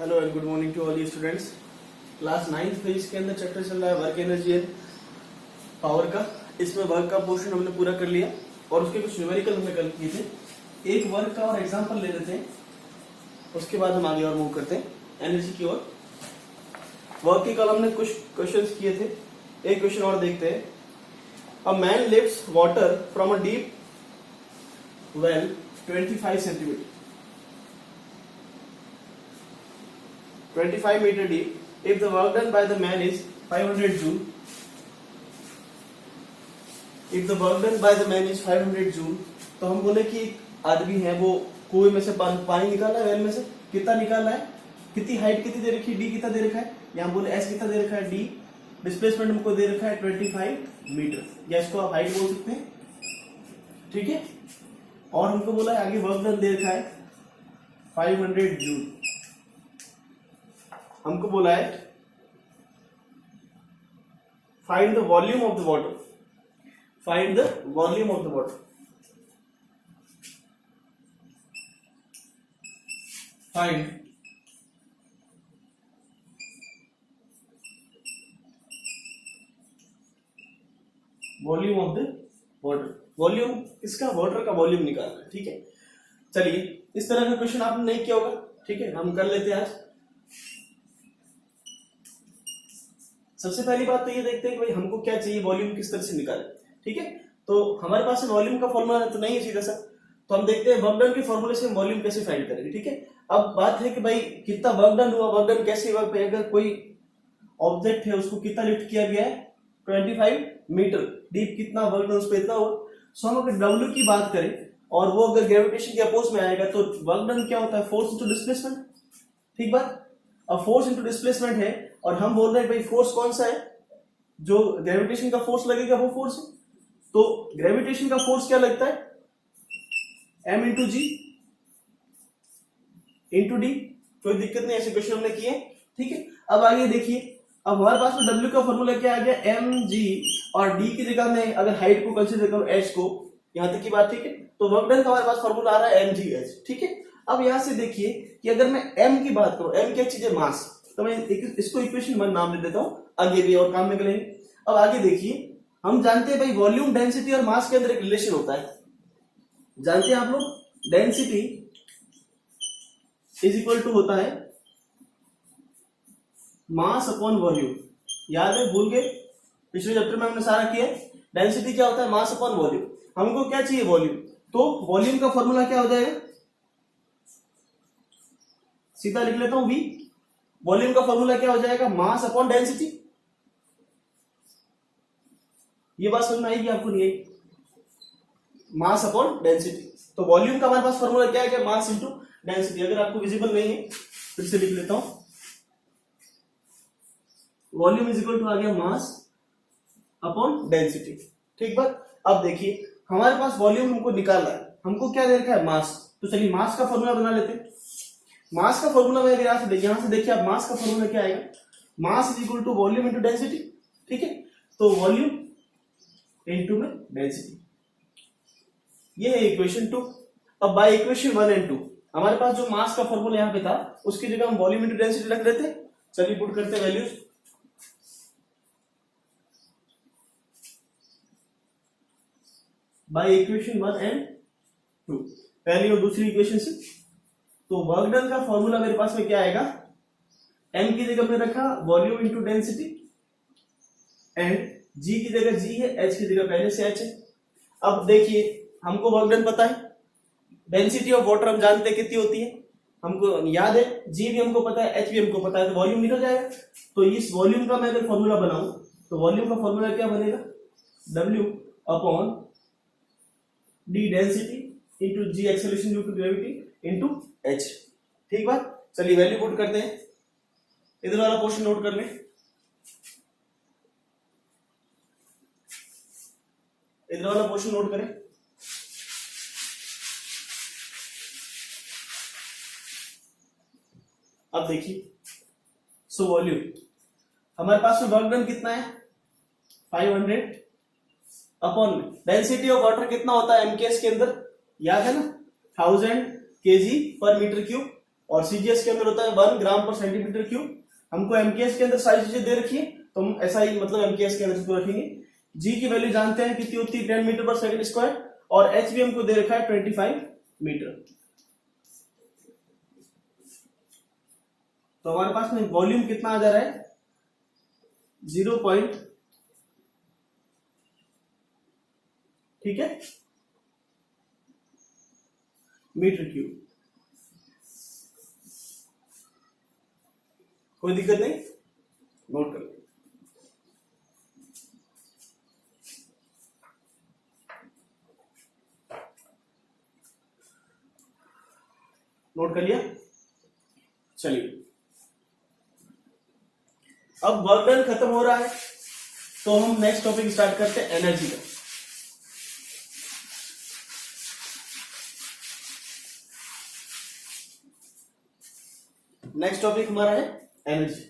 Hello and good morning to all you students. Class 9th page के अंदर chapter चल रहा है वर्क एनर्जी एंड पावर का। इसमें वर्क का पोर्शन हमने पूरा कर लिया और उसके कुछ न्यूमेरिकल हमने कल किए थे। एक वर्क का और एग्जांपल ले लेते हैं, उसके बाद हम आगे और मूव करते हैं एनर्जी की ओर। वर्क के कल हमने कुछ क्वेश्चंस किए थे, एक क्वेश्चन और देखते हैं। A man lifts water from a deep well 25 centimetre 25 meter deep. If the work done by the man is 500 joule, if the work done by the man is 500 joule, तो हम बोले कि एक आदमी है वो कुएं में से पानी निकाला है, वेल में से कितना निकाला है, कितनी हाइट कितनी दे रखी है, डी कितना दे रखा है, यहाँ बोले एस कितना दे रखा है, डी डिस्प्लेसमेंट हमको दे रखा है 25 मीटर, या इसको आप हाइट बोल सकते हैं, ठीक है। और हमको बोला है आगे वर्क डन दे रखा है 500 जूल। हमको बोला है find the volume of the water, find the volume of the water, find volume of the water. Volume इसका वाटर का वॉल्यूम निकालना है, ठीक है। चलिए इस तरह का क्वेश्चन आपने नहीं किया होगा, ठीक है, हम कर लेते हैं आज। सबसे पहली बात तो ये देखते हैं कि भाई हमको क्या चाहिए, वॉल्यूम किस तरह से निकालें, ठीक है। तो हमारे पास वॉल्यूम का फॉर्मूला तो नहीं है सीधा सा, तो हम देखते हैं वर्क डन के फॉर्मूले से हम वॉल्यूम कैसे फाइंड करेंगे, ठीक है। अब बात है कि भाई कितना वर्क डन हुआ, वर्क डन कैसे हुआ, अगर कोई ऑब्जेक्ट है उसको कितना लिफ्ट किया गया है 25 मीटर डीप, कितना वर्क डन उस पर इतना हुआ। सो हम अगर डब्ल्यू की बात करें और वो अगर ग्रेविटेशन के अपोज में आएगा तो वर्क डन क्या होता है, फोर्स इंटू डिस्प्लेसमेंट, ठीक बात। अब फोर्स इंटू डिस्प्लेसमेंट है और हम बोल रहे हैं भाई फोर्स कौन सा है, जो ग्रेविटेशन का फोर्स लगेगा वो फोर्स है। तो ग्रेविटेशन का फोर्स क्या लगता है, m इंटू जी इंटू डी। कोई दिक्कत नहीं, ऐसे क्वेश्चन हमने किए, ठीक है। अब आगे देखिए, अब हमारे पास में w का फॉर्मूला क्या आ गया, एम जी, और d की जगह में अगर हाइट को कंसीडर करो h को, यहां तक की बात, ठीक है। तो वर्क डन का हमारे पास फॉर्मूला आ रहा है एम जी एच, ठीक है। अब यहां से देखिए कि अगर मैं m की बात करूं, m क्या चीज है, मास, तो मैं इसको इक्वेशन 1 नाम दे देता हूं, आगे भी और काम में करेंगे। अब आगे देखिए, हम जानते हैं भाई वॉल्यूम, डेंसिटी और मास के अंदर एक रिलेशन होता है, जानते हैं आप लोग। डेंसिटी इज इक्वल टू होता है मास अपॉन वॉल्यूम, याद है, भूल गए, पिछले चैप्टर में हमने सारा किया। डेंसिटी क्या होता है, मास अपॉन वॉल्यूम। हमको क्या चाहिए, वॉल्यूम, तो वॉल्यूम का फॉर्मूला क्या हो जाएगा, सीधा लिख लेता हूं v। वॉल्यूम का फॉर्मूला क्या हो जाएगा, मास अपॉन डेंसिटी। ये बात समझ में आएगी आपको, नहीं आएगी, मास अपॉन डेंसिटी। तो वॉल्यूम का हमारे पास फॉर्मूला क्या है, मास इंटू डेंसिटी। अगर आपको विजिबल नहीं है फिर से लिख लेता हूं, वॉल्यूम इज इक्वल टू आ गया मास अपॉन डेंसिटी, ठीक बात। अब देखिए हमारे पास वॉल्यूम हमको निकालना है, हमको क्या दे रखा है, मास। तो चलिए मास का फॉर्मूला बना लेते हैं। मास का फॉर्मूला में अगर यहां से देखिए आप, मास का फॉर्मूला क्या आएगा, mass is equal to volume into density, ठीक है। तो वॉल्यूम इंटू में डेंसिटी, ये है इक्वेशन 2। अब बाय इक्वेशन 1 एंड 2 हमारे पास जो मास का फॉर्मूला यहां पे था उसकी जगह हम वॉल्यूम इंटू डेंसिटी रख देते। चलिए पुट करते हैं वैल्यूज। बाय इक्वेशन 1 एंड 2, पहली और दूसरी इक्वेशन से। तो वर्क डन का फॉर्मूला मेरे पास में क्या आएगा, m की जगह में रखा volume into density, and g की जगह g है, h की जगह पहले से h है। अब देखिए हमको वर्क डन पता है, डेंसिटी ऑफ वाटर हम जानते हैं कितनी होती है, हमको याद है, g भी हमको पता है, h भी हमको पता है, तो वॉल्यूम निकल जाएगा। तो इस वॉल्यूम का मैं अगर फॉर्मूला बनाऊं तो वॉल्यूम का फॉर्मूला क्या बनेगा, w upon d density into g acceleration due to gravity into h, ठीक बात। चलिए वैल्यू पुट करते हैं, इधर वाला पोर्शन नोट कर लें, इधर वाला पोर्शन नोट करें। अब देखिए, सो वॉल्यूम हमारे पास में वर्क डन कितना है 500 अपॉन डेंसिटी ऑफ वाटर कितना होता है एमकेएस के अंदर, याद है ना, 1000 kg पर मीटर क्यूब, और सीजीएस के अंदर होता है 1 ग्राम पर सेंटीमीटर क्यूब। हमको एमकेएस के अंदर सारी चीजें दे रखी है तो हम ऐसा ही मतलब एमकेएस के अंदर इसको रखेंगे। जी की वैल्यू जानते हैं कितनी होती है 10 मीटर पर सेकंड स्क्वायर, और एच भी हमको दे रखा है 25 मीटर। तो हमारे पास में वॉल्यूम कितना आ जा रहा है 0. ठीक है मीटर क्यूब। कोई दिक्कत नहीं, नोट कर लो। नोट कर लिया। चलिए अब वर्क डन खत्म हो रहा है तो हम नेक्स्ट टॉपिक स्टार्ट करते हैं एनर्जी का। नेक्स्ट टॉपिक हमारा है एनर्जी।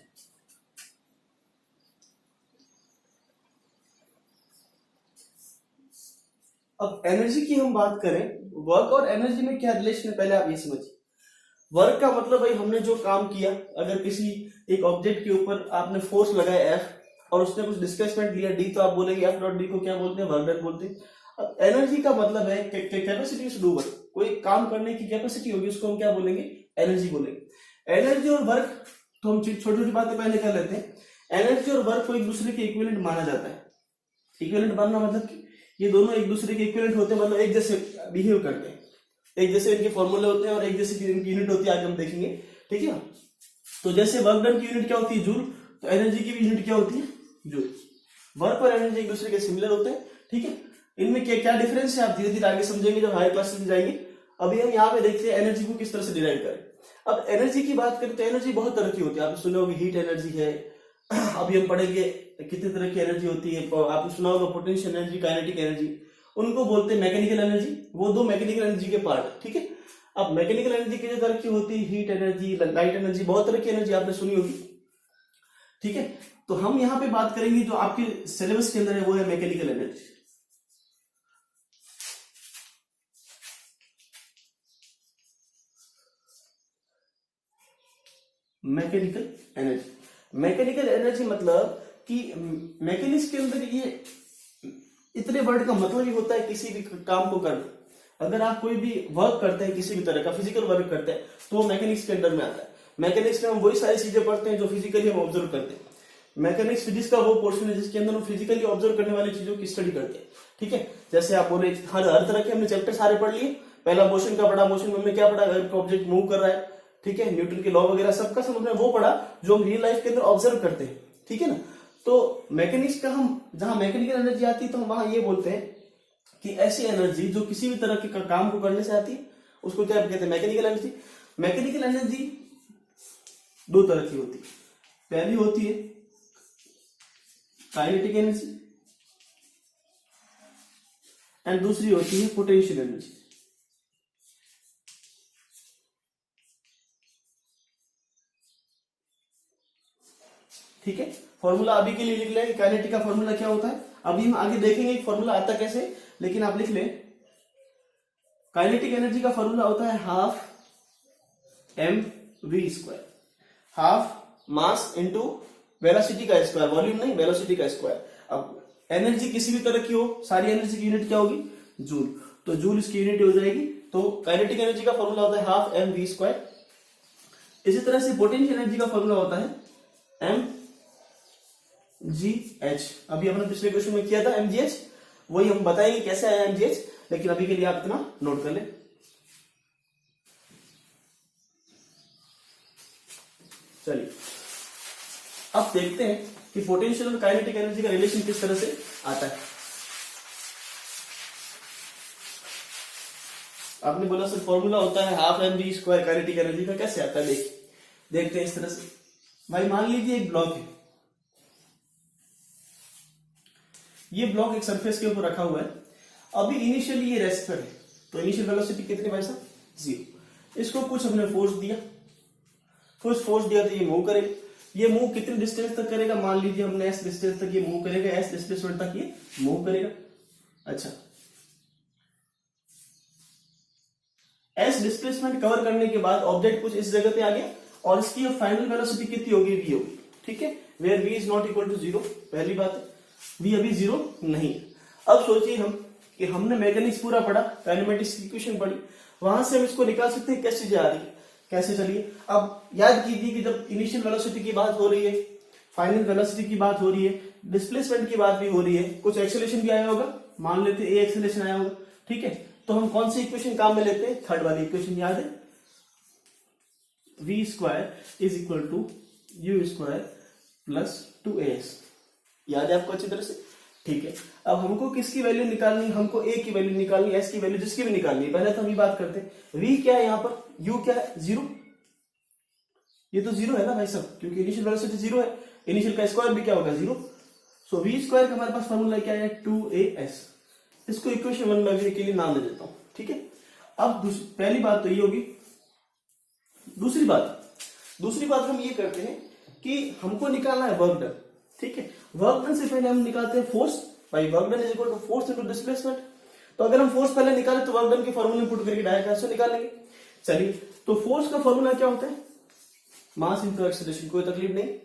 अब एनर्जी की हम बात करें, वर्क और एनर्जी में क्या रिलेशन है पहले आप ये समझिए। वर्क का मतलब भाई हमने जो काम किया, अगर किसी एक ऑब्जेक्ट के ऊपर आपने फोर्स लगाया F और उसने कुछ डिस्प्लेसमेंट लिया D, तो आप बोलेंगे F डॉट D को क्या बोलते हैं, वर्क डन बोलते हैं। अब एनर्जी का मतलब है कैपेसिटी टू डू वर्क, कोई काम करने की कैपेसिटी होगी उसको हम क्या बोलेंगे, एनर्जी बोलेंगे। एनर्जी और वर्क तो हम छोटी छोटी बातें पहले कर लेते हैं। एनर्जी और वर्क को एक दूसरे के इक्विवेलेंट माना जाता है। इक्विवेलेंट मानना मतलब कि ये दोनों एक दूसरे के इक्विवेलेंट होते हैं, मतलब एक जैसे बिहेव करते हैं, एक जैसे इनके फॉर्मूले होते हैं और एक जैसे इनकी यूनिट होती है, आगे हम देखेंगे। ठीक है, तो जैसे वर्क डन की यूनिट क्या होती है, जूल, तो एनर्जी की भी यूनिट क्या होती है, जूल। वर्क और एनर्जी एक दूसरे के सिमिलर होते हैं। ठीक है, इनमें क्या क्या डिफरेंस है आप धीरे धीरे आगे समझेंगे जब हायर क्लासेस में जाएंगे। अभी हम यहाँ पे देखते हैं एनर्जी को किस तरह से डिराइव करें। अब एनर्जी की बात करें तो एनर्जी बहुत तरह की होती है। आपने सुना होगा हीट एनर्जी है, अभी हम पढ़ेंगे कितने तरह की एनर्जी होती है। आपने सुना होगा पोटेंशियल एनर्जी, काइनेटिक एनर्जी, उनको बोलते हैं मैकेनिकल एनर्जी। वो दो मैकेनिकल एनर्जी के पार्ट है। ठीक है, अब मैकेनिकल एनर्जी की जो तरह की होती है, हीट एनर्जी, लाइट एनर्जी, बहुत तरह की एनर्जी आपने सुनी होगी। ठीक है, तो हम यहाँ पे बात करेंगे जो आपके सिलेबस के अंदर है वो है mechanical energy. Mechanical energy, mechanical energy मतलब कि मैकेनिक्स के अंदर ये इतने वर्ड का मतलब ही होता है किसी भी काम को करना। अगर आप कोई भी वर्क करते हैं, किसी भी तरह का फिजिकल वर्क करते हैं, तो वो मैकेनिक्स के अंडर में आता है। मैकेनिक्स में हम वही सारी चीजें पढ़ते हैं जो फिजिकली हम ऑब्जर्व करते हैं। मैकेनिक्स फिजिक्स का वो पोर्शन है जिसके अंदर हम फिजिकली ऑब्जर्व करने वाली चीजों की स्टडी करते हैं। ठीक है, जैसे आप बोले हर तरह के हमने चैप्टर सारे पढ़ लिए। पहला मोशन का पढ़ा, मोशन में हमने क्या पढ़ा, अगर ऑब्जेक्ट मूव कर रहा है, ठीक है, न्यूटन के लॉ वगैरह सबका सब हमने वो पढ़ा जो हम रियल लाइफ के अंदर ऑब्जर्व करते हैं। ठीक है ना, तो मैकेनिक्स का हम जहां मैकेनिकल एनर्जी आती है तो हम वहां ये बोलते हैं कि ऐसी एनर्जी जो किसी भी तरह के काम को करने से आती है उसको क्या कहते हैं, मैकेनिकल एनर्जी। मैकेनिकल एनर्जी दो तरह की होती है। पहली होती है काइनेटिक एनर्जी एंड दूसरी होती है पोटेंशियल एनर्जी। ठीक है, फॉर्मूला अभी के लिए लिख लें, काइनेटिक का फॉर्मूला क्या होता है, अभी हम आगे देखेंगे फॉर्मूला आता कैसे, लेकिन आप लिख लें काइनेटिक एनर्जी का फॉर्मूला होता है half mv², half mass into velocity का स्क्वायर, वॉल्यूम नहीं वेलोसिटी का स्क्वायर। अब एनर्जी किसी भी तरह की हो, सारी एनर्जी की यूनिट क्या होगी, जूल, तो जूल इसकी यूनिट हो जाएगी। तो काइनेटिक एनर्जी का फॉर्मूला होता है हाफ mv²। इसी तरह से पोटेंशियल एनर्जी का फॉर्मूला होता है mgh। अभी हमने पिछले क्वेश्चन में किया था mgh, वही हम बताएंगे कैसे आया mgh, लेकिन अभी के लिए आप इतना नोट कर लें। चलिए अब देखते हैं कि पोटेंशियल और काइनेटिक एनर्जी का रिलेशन किस तरह से आता है। आपने बोला सर फॉर्मूला होता है हाफ mv², काइनेटिक एनर्जी का कैसे आता है, देखते हैं इस तरह से। भाई मान लीजिए एक ब्लॉक है, ये ब्लॉक एक सरफेस के ऊपर रखा हुआ है। अभी इनिशियली ये रेस्ट पर है, तो इनिशियल वेलोसिटी कितनी भाई साहब, 0। इसको कुछ हमने फोर्स दिया, कुछ फोर्स दिया तो ये मूव करेगा। ये मूव कितने डिस्टेंस तक करेगा, मान लीजिए हमने एस डिस्टेंस तक ये मूव करेगा, एस डिस्प्लेसमेंट तक ये मूव करेगा। अच्छा, एस डिस्प्लेसमेंट कवर करने के बाद ऑब्जेक्ट कुछ इस जगह पे आ गया और इसकी फाइनल वेलोसिटी कितनी होगी, वी होगी, ठीक है, where v is not equal to zero. पहली बात है वी अभी जीरो नहीं है। अब सोचिए हम कि हमने मैकेनिक्स पूरा पढ़ा, काइनेमेटिक्स की इक्वेशन पढ़ी, वहां से हम इसको निकाल सकते हैं कैसे जा रही है, कैसे चलिए। अब याद कीजिए कि जब इनिशियल वेलोसिटी की बात हो रही है, फाइनल वेलोसिटी की बात हो रही है, डिस्प्लेसमेंट की बात भी हो रही है, कुछ एक्सेलरेशन भी आया होगा, मान लेते ए एक्सेलरेशन आया होगा, ठीक है। तो हम कौन सी इक्वेशन काम में लेते हैं, थर्ड वाली इक्वेशन याद है, v square is equal to u square plus 2as, याद है आपको अच्छी तरह से, ठीक है। अब हमको किसकी वैल्यू निकालनी, हमको a की वैल्यू निकालनी, s की वैल्यू जिसकी भी निकालनी है। पहले तो हम ये बात करते हैं v क्या है यहाँ पर, u क्या है, जीरो, ये तो जीरो है ना भाई सब, क्योंकि इनिशियल वेलोसिटी जीरो है, इनिशियल का स्क्वायर भी क्या होगा, जीरो। सो v स्क्वायर का हमारे पास फॉर्मूला क्या है, 2as, इसको इक्वेशन 1/v के लिए नाम दे देता हूं, ठीक है। अब पहली बात तो ये होगी। दूसरी बात हम ये करते हैं कि हमको निकालना है वर्क डन, ठीक है। वर्क डन से पहले हम निकालते हैं फोर्स, भाई work done is equal to force into displacement. तो अगर हम फोर्स पहले निकाले तो वर्क डन के फॉर्मूले पुट करके डायरेक्ट ऐसे निकालेंगे। चलिए, तो फोर्स का फॉर्मूला क्या होता है, मास इंटू एक्सेलरेशन, कोई तकलीफ नहीं।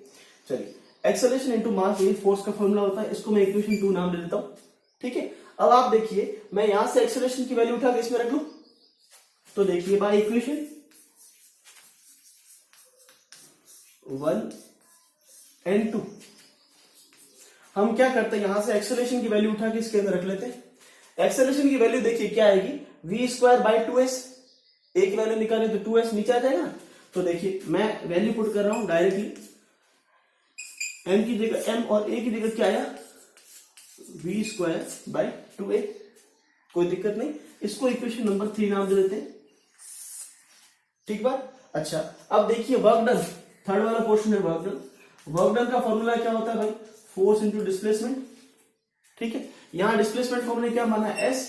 चलिए, एक्सेलरेशन इंटू मास, ये फोर्स का फॉर्मूला होता है, इसको मैं इक्वेशन 2 नाम दे देता हूं, ठीक है। अब आप देखिए, मैं यहां से एक्सेलरेशन की वैल्यू उठा के इसमें रख लूं, तो देखिए बाय इक्वेशन 1 एंड 2 हम क्या करते हैं, यहां से एक्सेलरेशन की वैल्यू उठा के इसके अंदर रख लेते हैं। एक्सेलरेशन की वैल्यू देखिए क्या आएगी, v square by 2s, a की वैल्यू निकाले तो 2s नीचे आ जाएगा। तो देखिए मैं वैल्यू पुट कर रहा हूं डायरेक्टली, m की जगह m और a की जगह क्या आया, v स्क्वायर बाई 2a, कोई दिक्कत नहीं, इसको इक्वेशन नंबर 3 नाम दे देते हैं, ठीक बात। अच्छा, अब देखिए वर्क डन, थर्ड वाला पोर्शन है वर्क डन। वर्क डन का फॉर्मूला क्या होता है भाई, फोर्स इंटू डिस्प्लेसमेंट, ठीक है। यहां डिस्प्लेसमेंट को हमने क्या माना है, s।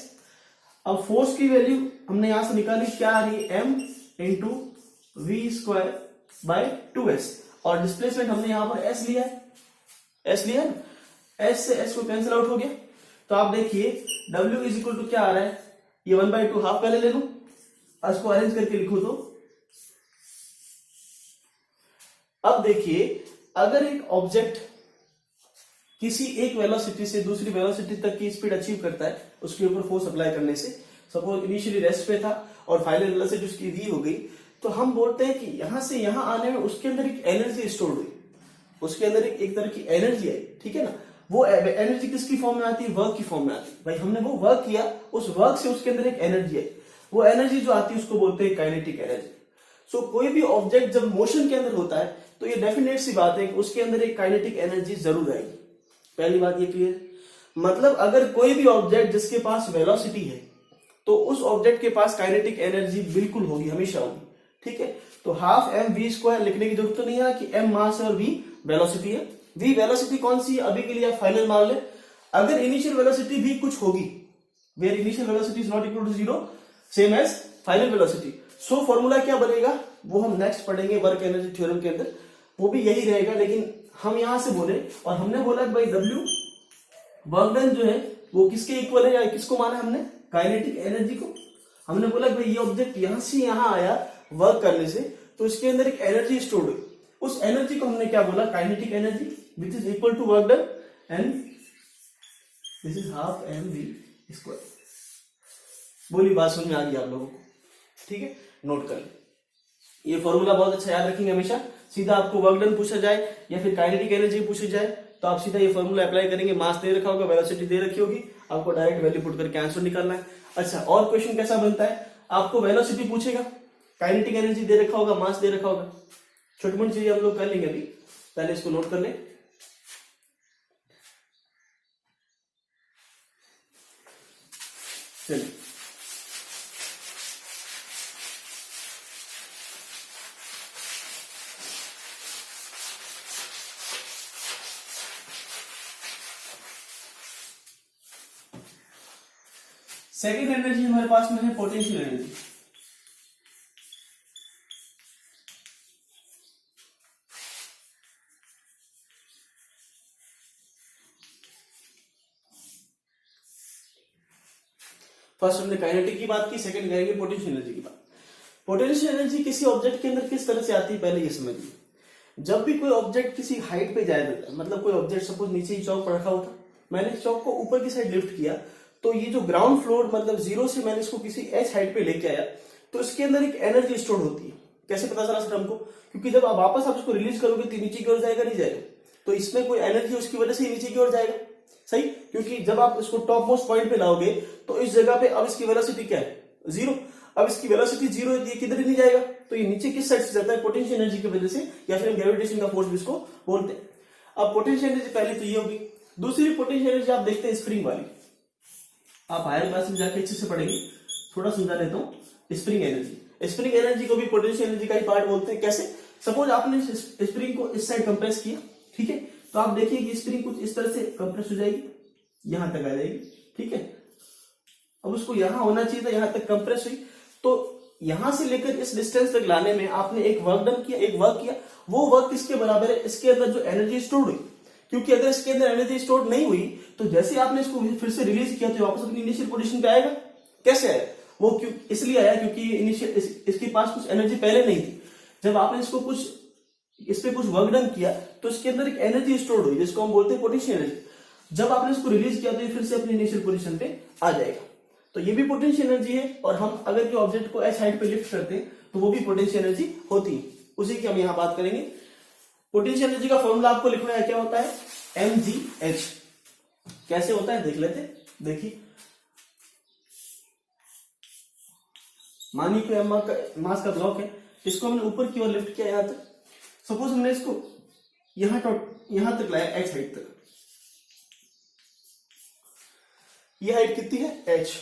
अब फोर्स की वैल्यू हमने यहां से निकाली, क्या आ रही है, m into v square by 2s, और डिस्प्लेसमेंट हमने यहां पर s लिया है, s लिया है, s से s को कैंसिल आउट हो गया। तो आप देखिए w इज इक्वल टू क्या आ रहा है, ये 1/2 हाफ पहले ले लूं, इसको अरेंज करके लिखो। तो अब देखिए, अगर एक ऑब्जेक्ट किसी एक वेलोसिटी से दूसरी वेलोसिटी तक की स्पीड अचीव करता है, उसके ऊपर फोर्स अप्लाई करने से, सपोज इनिशियली रेस्ट पे था और फाइनल वेलोसिटी उसकी v हो गई, तो हम बोलते हैं कि यहां से यहां आने में उसके अंदर एक एनर्जी स्टोर हुई, उसके अंदर एक तरह की एनर्जी आई, ठीक है ना। वो एनर्जी किसकी फॉर्म में आती है, वर्क की फॉर्म में आती है। भाई हमने वो वर्क किया, उस वर्क से उसके अंदर एक एनर्जी आई, वो एनर्जी जो आती है उसको बोलते हैं काइनेटिक एनर्जी। सो कोई भी ऑब्जेक्ट जब मोशन के अंदर होता है तो ये डेफिनेट सी बात है कि उसके अंदर एक काइनेटिक एनर्जी जरूर आएगी। पहली बात ये क्लियर, मतलब अगर कोई भी ऑब्जेक्ट जिसके पास वेलोसिटी है तो उस ऑब्जेक्ट के पास काइनेटिक एनर्जी बिल्कुल होगी, हमेशा होगी, ठीक है। तो हाफ m v स्क्वायर लिखने की जरूरत तो नहीं है कि m मास है और v वेलोसिटी है। v वेलोसिटी कौन सी है, अभी के लिए आप फाइनल मान ले। अगर इनिशियल वेलोसिटी भी कुछ होगी, where initial velocity is not equal to zero, same as final velocity, so formula क्या बनेगा वो हम नेक्स्ट पढ़ेंगे वर्क एनर्जी थ्योरम के अंदर, वो भी यही रहेगा। लेकिन हम यहां से बोले, और हमने बोला कि भाई W वर्क डन जो है वो किसके इक्वल है, या किसको माना हमने, काइनेटिक एनर्जी को। हमने बोला कि भाई ये ऑब्जेक्ट यहां से यहां आया वर्क करने से, तो इसके अंदर एक एनर्जी स्टोर हुई, उस एनर्जी को हमने क्या बोला, kinetic energy, which is equal to work done, and this is half mv square. बोली बात समझ में आ गई आप लोगों को, ठीक है, नोट कर ले। ये फॉर्मूला बहुत अच्छा याद रखेंगे हमेशा, सीधा आपको वर्क डन पूछा जाए या फिर काइनेटिक एनर्जी पूछी जाए तो आप सीधा ये फॉर्मूला अप्लाई करेंगे। मास दे रखा होगा, वेलोसिटी दे रखी होगी, आपको डायरेक्ट वैल्यू पुट करके आंसर निकालना है। अच्छा, और क्वेश्चन कैसा बनता है, आपको वेलोसिटी पूछेगा, काइनेटिक एनर्जी दे रखा होगा, मास दे रखा होगा, छोटी मोटी चीजें हम लोग कर लेंगे अभी, पहले इसको नोट कर ले। चलिए, सेकेंड एनर्जी हमारे पास में है पोटेंशियल एनर्जी। फर्स्ट हमने काइनेटिक की बात की, सेकंड करेंगे पोटेंशियल एनर्जी की बात। पोटेंशियल एनर्जी किसी ऑब्जेक्ट के अंदर किस तरह से आती है पहले ये समझिए। जब भी कोई ऑब्जेक्ट किसी हाइट पे जाएगा, मतलब कोई ऑब्जेक्ट सपोज नीचे ही चौक पर रखा हुआ था, मैंने चौक को ऊपर की साइड लिफ्ट किया, तो ये जो ग्राउंड फ्लोर मतलब 0 से मैंने इसको किसी एच हाइट पे लेके आया, तो इसके अंदर एक एनर्जी स्टोर होती है। कैसे पता चला सर हमको? क्योंकि जब आप वापस आप इसको रिलीज करोगे तो नीचे की ओर जाएगा, नहीं जाएगा? तो इसमें कोई एनर्जी उसकी वजह से नीचे की ओर जाएगा, सही? क्योंकि जब आप इसको टॉप मोस्ट पॉइंट पे लाओगे तो इस जगह पे अब इसकी वेलोसिटी क्या है? 0। अब इसकी वेलोसिटी 0 है, ये किधर ही नहीं जाएगा, तो ये नीचे किस साइड से जाता है? पोटेंशियल एनर्जी की वजह से, या फिर ग्रेविटेशन का फोर्स भी इसको बोलते हैं। अब पोटेंशियल एनर्जी पहले तो ये होगी। दूसरी पोटेंशियल एनर्जी आप देखते हैं स्प्रिंग वाली, आप हायर क्लास में जाके अच्छे से पढ़ेंगे, थोड़ा समझा देता हूँ। स्प्रिंग एनर्जी, स्प्रिंग एनर्जी को भी पोटेंशियल एनर्जी का ही पार्ट बोलते हैं। कैसे? सपोज आपने स्प्रिंग को इस साइड कंप्रेस किया, ठीक है, तो आप देखिए कि स्प्रिंग कुछ इस तरह से कंप्रेस हो जाएगी, यहां तक आ जाएगी, ठीक है। अब उसको यहां होना चाहिए था, यहां तक कंप्रेस हुई, तो यहां से लेकर इस डिस्टेंस तक लाने में आपने एक वर्क डन किया, एक वर्क किया। वो वर्क किसके बराबर है? इसके अंदर जो एनर्जी स्टोर हुई। क्योंकि अगर इसके अंदर एनर्जी स्टोर नहीं हुई तो जैसे आपने इसको फिर से रिलीज किया तो वापस अपनी इनिशियल पोजीशन पे आएगा। कैसे आया वो? क्यों इसलिए आया क्योंकि इनिशियल इसके पास कुछ एनर्जी पहले नहीं थी। जब आपने इसको कुछ इस पे कुछ वर्क डन किया तो इसके अंदर एक एनर्जी स्टोर हुई, जिसको हम बोलते हैं पोटेंशियल एनर्जी। जब आपने इसको रिलीज किया तो ये फिर से अपनी इनिशियल पोजीशन पे आ जाएगा। तो ये भी पोटेंशियल एनर्जी है। और हम अगर के ऑब्जेक्ट को एच हाइट पे लिफ्ट करते हैं तो वो भी पोटेंशियल एनर्जी होती है, उसी की हम यहाँ बात करेंगे। पोटेंशियल एनर्जी का फॉर्मूला आपको लिखना है, क्या होता है? mgh। कैसे होता है देख लेते। देखिए, मानिए कि मास का ब्लॉक है, इसको हमने ऊपर की ओर लिफ्ट किया यहां तक। सपोज हमने इसको यहां तक लाया, एच हाइट तक। ये हाइट कितनी है? h।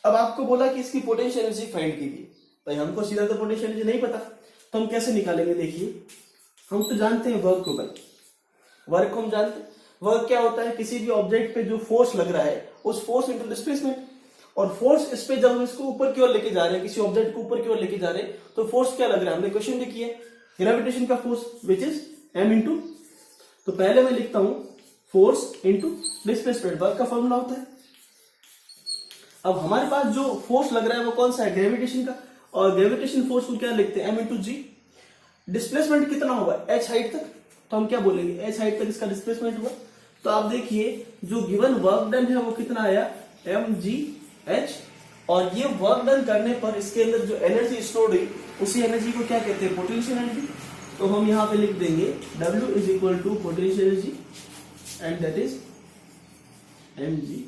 अब आपको बोला कि इसकी पोटेंशियल एनर्जी फाइंड कीजिए। भाई हमको सीधा तो पोटेंशियल एनर्जी नहीं पता, तो हम कैसे निकालेंगे? देखिए, हम तो जानते हैं वर्क को, भाई वर्क को हम जानते हैं। वर्क क्या होता है? किसी भी ऑब्जेक्ट पे जो फोर्स लग रहा है उस फोर्स इंटू डिस्प्लेसमेंट। और फोर्स इस पे जब हम इसको ऊपर की ओर लेके जा रहे हैं, किसी ऑब्जेक्ट को ऊपर की ओर लेके जा रहे हैं, तो फोर्स क्या लग रहा है? हमने क्वेश्चन में किया ग्रेविटेशन का force, which is m into. तो पहले मैं लिखता हूं फोर्स इंटू डिस्प्लेसमेंट, वर्क का फॉर्मूला होता है। अब हमारे पास जो फोर्स लग रहा है वो कौन सा है? ग्रेविटेशन का। और ग्रेविटेशन फोर्स को क्या लिखते हैं? m इंटू जी। डिस्प्लेसमेंट कितना होगा? h हाइट तक, तो हम क्या बोलेंगे? h हाइट तक इसका डिस्प्लेसमेंट हुआ। तो आप देखिए जो गिवन वर्क डन है वो कितना आया? mgh। और ये वर्क डन करने पर इसके अंदर जो एनर्जी स्टोर हुई उसी एनर्जी को क्या कहते हैं? Potential energy. तो हम यहां पे लिख देंगे W is equal to potential energy and that is mgh।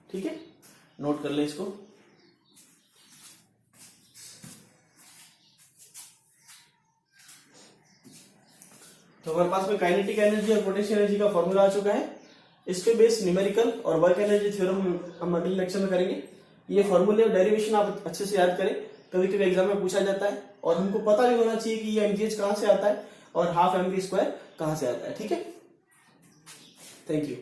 ठीक है, नोट कर ले इसको। तो हमारे पास में काइनेटिक एनर्जी और पोटेंशियल एनर्जी का फॉर्मूला आ चुका है। इस पे बेस्ड न्यूमेरिकल और वर्क एनर्जी थ्योरम हम अगले लेक्चर में करेंगे। ये फॉर्मूले और डेरिवेशन आप अच्छे से याद करें, कभी कभी एग्जाम में पूछा जाता है। और हमको पता भी होना चाहिए कि ये mgh कहां से आता है और हाफ mv स्क्वायर कहां से आता है। ठीक है, थैंक यू।